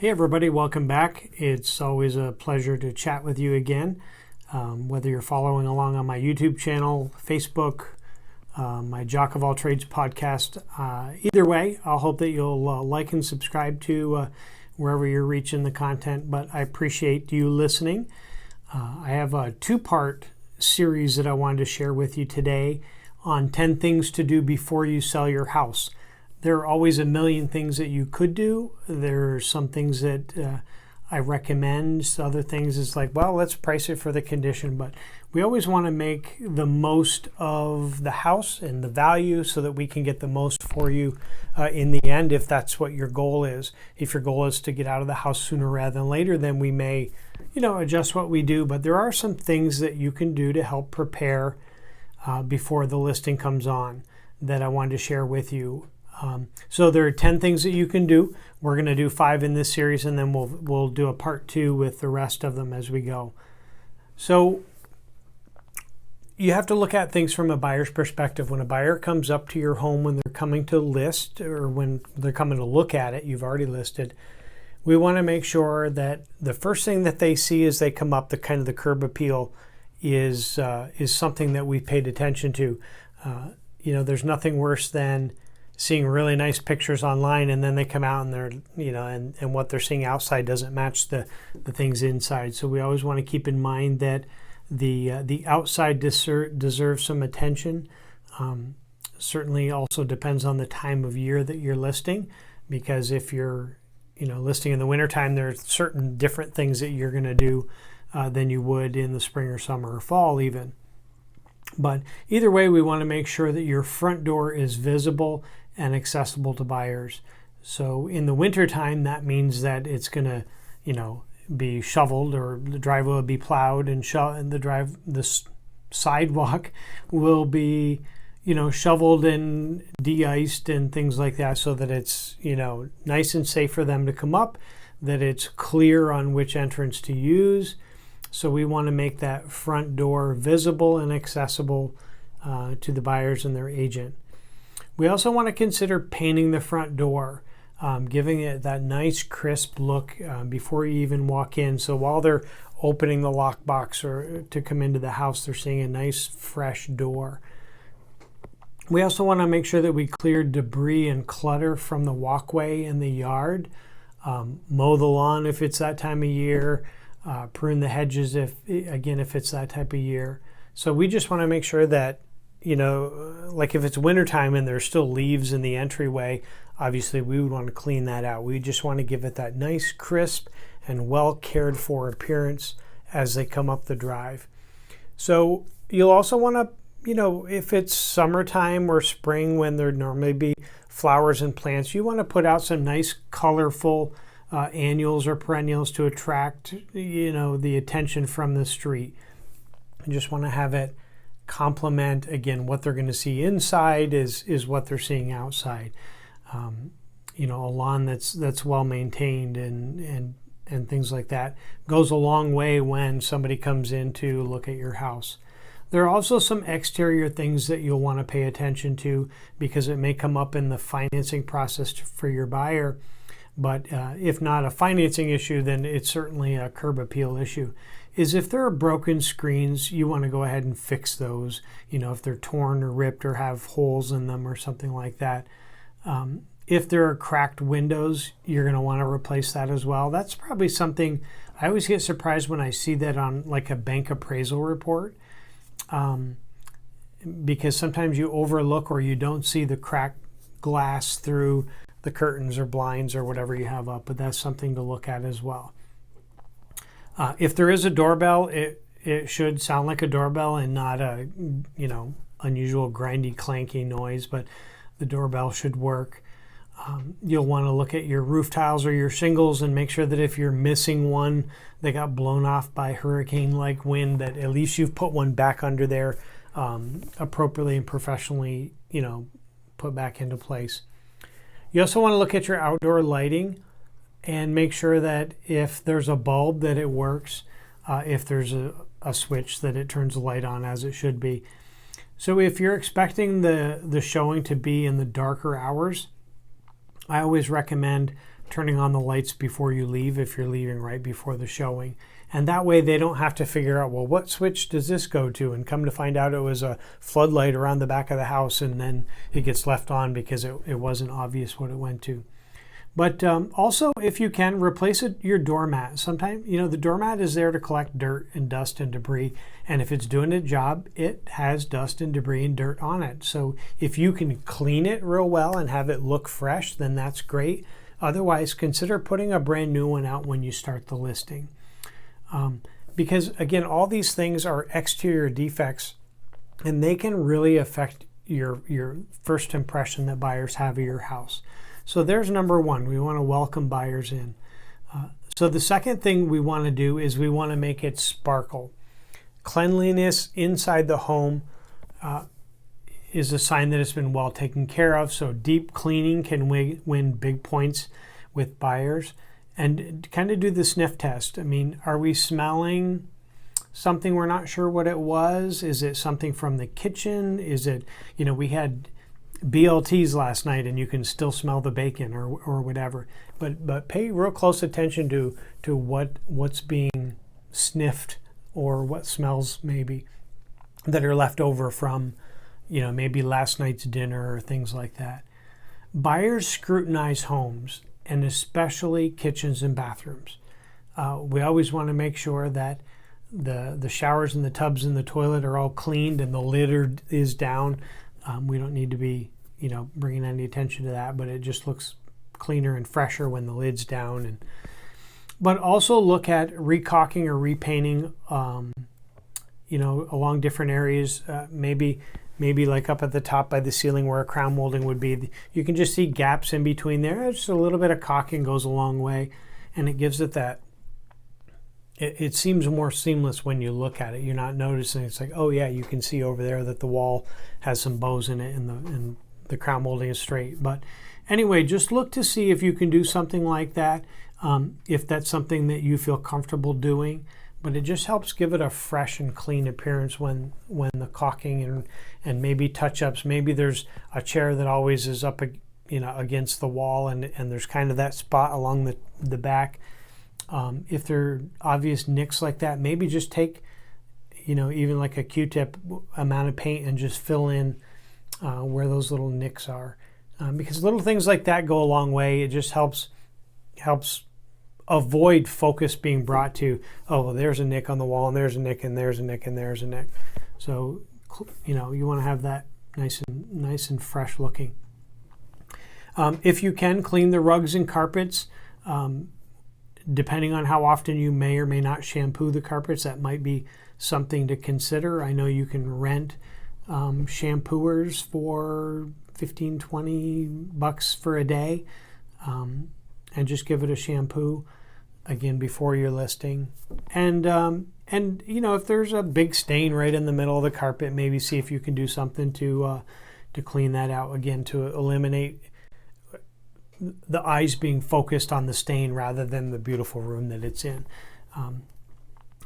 Hey everybody, welcome back. It's always a pleasure to chat with you again. Whether you're following along on my YouTube channel, Facebook, my Jock of All Trades podcast, either way, I'll hope that you'll like and subscribe to wherever you're reaching the content, but I appreciate you listening. I have a two-part series that I wanted to share with you today on 10 things to do before you sell your house. There are always a million things that you could do. There are some things that I recommend. Other things is like, well, let's price it for the condition. But we always want to make the most of the house and the value so that we can get the most for you in the end, if that's what your goal is. If your goal is to get out of the house sooner rather than later, then we may, adjust what we do. But there are some things that you can do to help prepare before the listing comes on that I wanted to share with you. So there are 10 things that you can do. We're going to do 5 in this series, and then we'll do a part 2 with the rest of them as we go. So you have to look at things from a buyer's perspective. When a buyer comes up to your home, when they're coming to list or when they're coming to look at it, you've already listed, we want to make sure that the first thing that they see as they come up, the curb appeal is something that we paid attention to. There's nothing worse than seeing really nice pictures online and then they come out and they're, and what they're seeing outside doesn't match the things inside. So we always want to keep in mind that the outside deserves some attention. Certainly also depends on the time of year that you're listing, because if you're, listing in the wintertime, there's certain different things that you're going to do than you would in the spring or summer or fall even. But either way, we want to make sure that your front door is visible and accessible to buyers. So in the wintertime, that means that it's going to, be shoveled, or the driveway will be plowed, and the sidewalk will be, shoveled and de-iced and things like that, so that it's, nice and safe for them to come up, that it's clear on which entrance to use. So we want to make that front door visible and accessible to the buyers and their agent. We also want to consider painting the front door, giving it that nice crisp look before you even walk in. So while they're opening the lockbox or to come into the house, they're seeing a nice fresh door. We also want to make sure that we clear debris and clutter from the walkway and the yard. Mow the lawn if it's that time of year. Prune the hedges if it's that type of year. So we just want to make sure that, like if it's wintertime and there's still leaves in the entryway, obviously we would want to clean that out. We just want to give it that nice, crisp, and well cared for appearance as they come up the drive. So you'll also want to, if it's summertime or spring when there'd normally be flowers and plants, you want to put out some nice, colorful annuals or perennials to attract, the attention from the street. You just want to have it complement, again, what they're going to see inside is what they're seeing outside. A lawn that's well maintained and things like that goes a long way when somebody comes in to look at your house. There are also some exterior things that you'll want to pay attention to, because it may come up in the financing process for your buyer. But if not a financing issue, then it's certainly a curb appeal issue. Is if there are broken screens, you want to go ahead and fix those. If they're torn or ripped or have holes in them or something like that. If there are cracked windows, you're going to want to replace that as well. That's probably something I always get surprised when I see that on like a bank appraisal report. Because sometimes you overlook or you don't see the cracked glass through the curtains or blinds or whatever you have up, but that's something to look at as well. If there is a doorbell, it should sound like a doorbell and not a, unusual grindy, clanky noise, but the doorbell should work. You'll want to look at your roof tiles or your shingles and make sure that if you're missing one that got blown off by hurricane-like wind, that at least you've put one back under there appropriately and professionally, put back into place. You also want to look at your outdoor lighting and make sure that if there's a bulb that it works, if there's a switch that it turns the light on as it should be. So if you're expecting the showing to be in the darker hours, I always recommend turning on the lights before you leave if you're leaving right before the showing. And that way they don't have to figure out, well, what switch does this go to? And come to find out it was a floodlight around the back of the house, and then it gets left on because it wasn't obvious what it went to. But also, if you can, replace your doormat. Sometimes, the doormat is there to collect dirt and dust and debris. And if it's doing its job, it has dust and debris and dirt on it. So if you can clean it real well and have it look fresh, then that's great. Otherwise, consider putting a brand new one out when you start the listing. Because, again, all these things are exterior defects, and they can really affect your first impression that buyers have of your house. So there's number one. We want to welcome buyers in. So the second thing we want to do is we want to make it sparkle. Cleanliness inside the home is a sign that it's been well taken care of. So deep cleaning can win big points with buyers. And kind of do the sniff test. I mean, are we smelling something we're not sure what it was? Is it something from the kitchen? Is it, we had BLTs last night and you can still smell the bacon or whatever. But pay real close attention to what's being sniffed or what smells maybe that are left over from, maybe last night's dinner or things like that. Buyers scrutinize homes, and especially kitchens and bathrooms. We always want to make sure that the showers and the tubs and the toilet are all cleaned and the lid is down. We don't need to be, bringing any attention to that, but it just looks cleaner and fresher when the lid's down. But also look at recaulking or repainting, along different areas. Maybe like up at the top by the ceiling where a crown molding would be. You can just see gaps in between there. Just a little bit of caulking goes a long way, and it gives it that. It seems more seamless when you look at it. You're not noticing. It's like, oh yeah, you can see over there that the wall has some bows in it, and the crown molding is straight. But anyway, just look to see if you can do something like that. If that's something that you feel comfortable doing. But it just helps give it a fresh and clean appearance when the caulking and maybe touch-ups. Maybe there's a chair that always is up against the wall, and there's kind of that spot along the back. If there are obvious nicks like that, maybe just take even like a Q-tip amount of paint and just fill in where those little nicks are, because little things like that go a long way. It just helps avoid focus being brought to, oh, well, there's a nick on the wall, and there's a nick, and there's a nick, and there's a nick. So, you want to have that nice and fresh looking. If you can, clean the rugs and carpets. Depending on how often you may or may not shampoo the carpets, that might be something to consider. I know you can rent shampooers for $15-20 for a day, and just give it a shampoo again before your listing. And if there's a big stain right in the middle of the carpet, maybe see if you can do something to clean that out, again, to eliminate the eyes being focused on the stain rather than the beautiful room that it's in.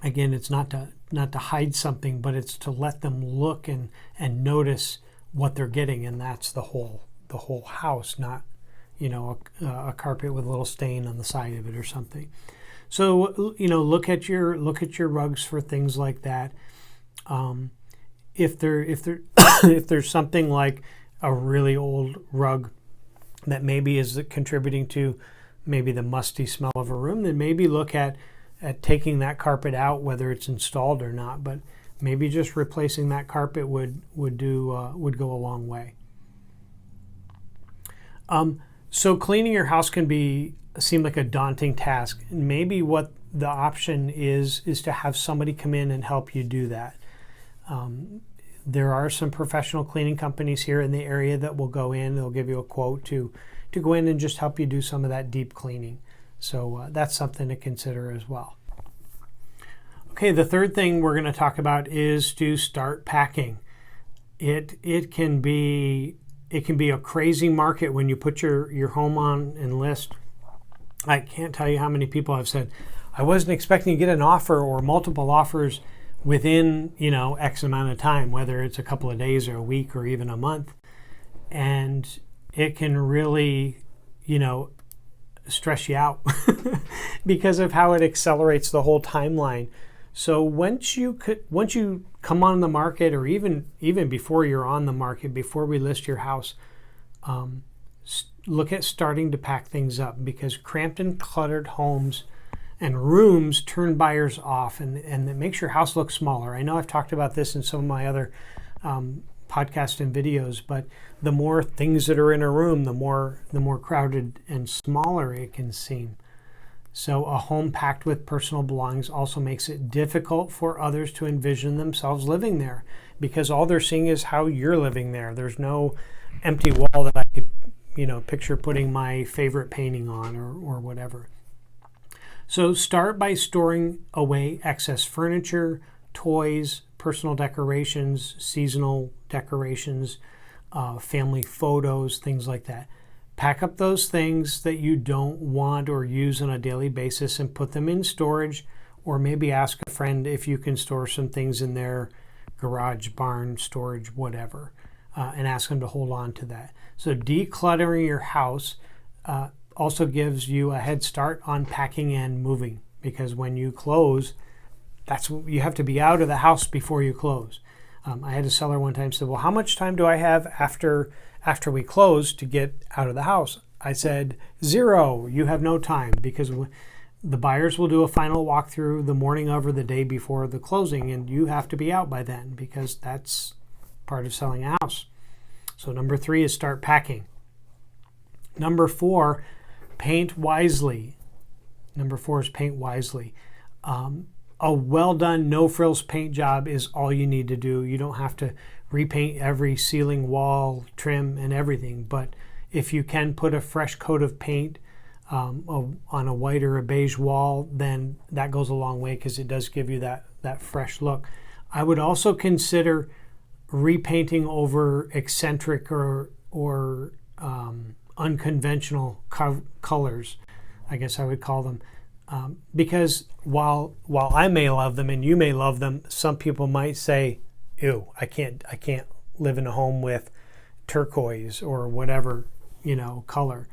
Again, it's not to hide something, but it's to let them look and notice what they're getting, and that's the whole house, not a carpet with a little stain on the side of it or something. So look at your rugs for things like that. If there's something like a really old rug that maybe is contributing to maybe the musty smell of a room, then maybe look at taking that carpet out, whether it's installed or not. But maybe just replacing that carpet would go a long way. So cleaning your house can seem like a daunting task. Maybe what the option is to have somebody come in and help you do that. There are some professional cleaning companies here in the area that will go in. They'll give you a quote to go in and just help you do some of that deep cleaning. So that's something to consider as well. Okay, the third thing we're going to talk about is to start packing. It can be a crazy market when you put your home on and list. I can't tell you how many people have said, I wasn't expecting to get an offer or multiple offers within, X amount of time, whether it's a couple of days or a week or even a month. And it can really, stress you out because of how it accelerates the whole timeline. So once you come on the market, or even before you're on the market, before we list your house, look at starting to pack things up, because cramped and cluttered homes and rooms turn buyers off, and it makes your house look smaller. I know I've talked about this in some of my other podcasts and videos, but the more things that are in a room, the more crowded and smaller it can seem. So a home packed with personal belongings also makes it difficult for others to envision themselves living there, because all they're seeing is how you're living there. There's no empty wall that I could, picture putting my favorite painting on or whatever. So start by storing away excess furniture, toys, personal decorations, seasonal decorations, family photos, things like that. Pack up those things that you don't want or use on a daily basis and put them in storage, or maybe ask a friend if you can store some things in their garage, barn, storage, whatever, and ask them to hold on to that. So decluttering your house also gives you a head start on packing and moving, because when you close, you have to be out of the house before you close. I had a seller one time said, well, how much time do I have after we close to get out of the house? I said, 0. You have no time, because the buyers will do a final walkthrough the morning of or the day before the closing, and you have to be out by then, because that's part of selling a house. So number 3 is start packing. Number 4, paint wisely. Number 4 is paint wisely. A well-done, no-frills paint job is all you need to do. You don't have to repaint every ceiling, wall, trim, and everything. But if you can put a fresh coat of paint on a white or a beige wall, then that goes a long way, because it does give you that fresh look. I would also consider repainting over eccentric or unconventional colors, I guess I would call them. Because while I may love them and you may love them, some people might say, ew, I can't live in a home with turquoise or whatever, color.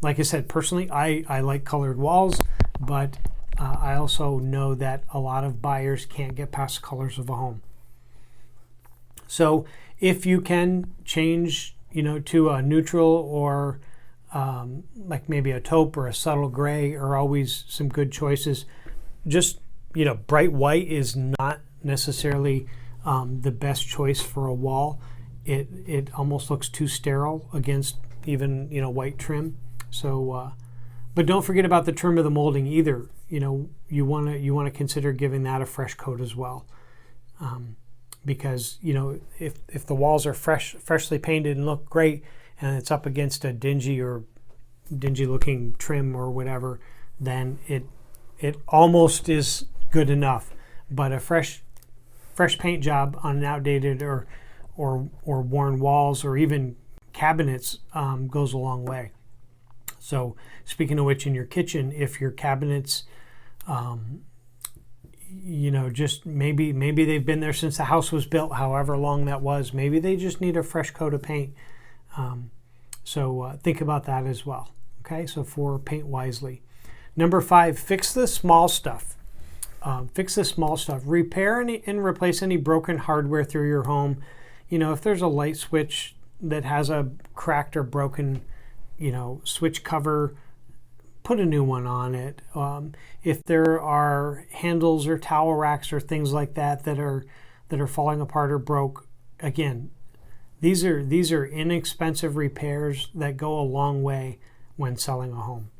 Like I said, personally, I like colored walls, but I also know that a lot of buyers can't get past colors of a home. So if you can change, to a neutral or like maybe a taupe or a subtle gray are always some good choices. Just, bright white is not necessarily the best choice for a wall. It almost looks too sterile against even, white trim. So, but don't forget about the trim of the molding either. You want to consider giving that a fresh coat as well. Because, if the walls are freshly painted and look great, and it's up against a dingy looking trim or whatever, then it almost is good enough. But a fresh paint job on an outdated or worn walls or even cabinets goes a long way. So speaking of which, in your kitchen, if your cabinets just maybe they've been there since the house was built, however long that was, maybe they just need a fresh coat of paint. So think about that as well. Okay, so 4, paint wisely. Number 5, fix the small stuff. Repair and replace any broken hardware through your home. If there's a light switch that has a cracked or broken, switch cover, put a new one on it. If there are handles or towel racks or things like that that are falling apart or broke, again, these are inexpensive repairs that go a long way when selling a home.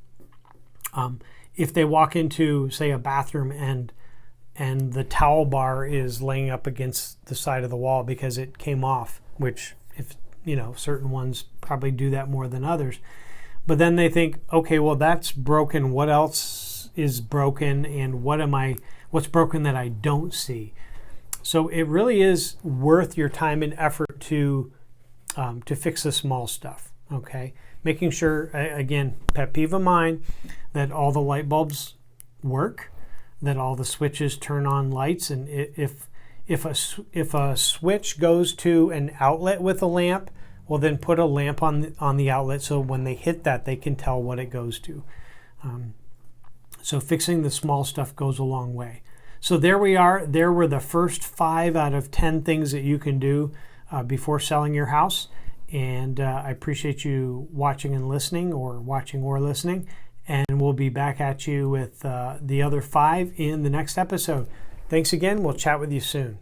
If they walk into, say, a bathroom and the towel bar is laying up against the side of the wall because it came off, which, if certain ones probably do that more than others. But then they think, okay, well, that's broken. What else is broken, and what's broken that I don't see? So it really is worth your time and effort to fix the small stuff. Okay, making sure, again, pet peeve of mine, that all the light bulbs work, that all the switches turn on lights, and if a switch goes to an outlet with a lamp, well, then put a lamp on the outlet so when they hit that, they can tell what it goes to. So fixing the small stuff goes a long way. So there we are. There were the first 5 out of 10 things that you can do before selling your house. And I appreciate you watching and listening, or watching or listening. And we'll be back at you with the other 5 in the next episode. Thanks again. We'll chat with you soon.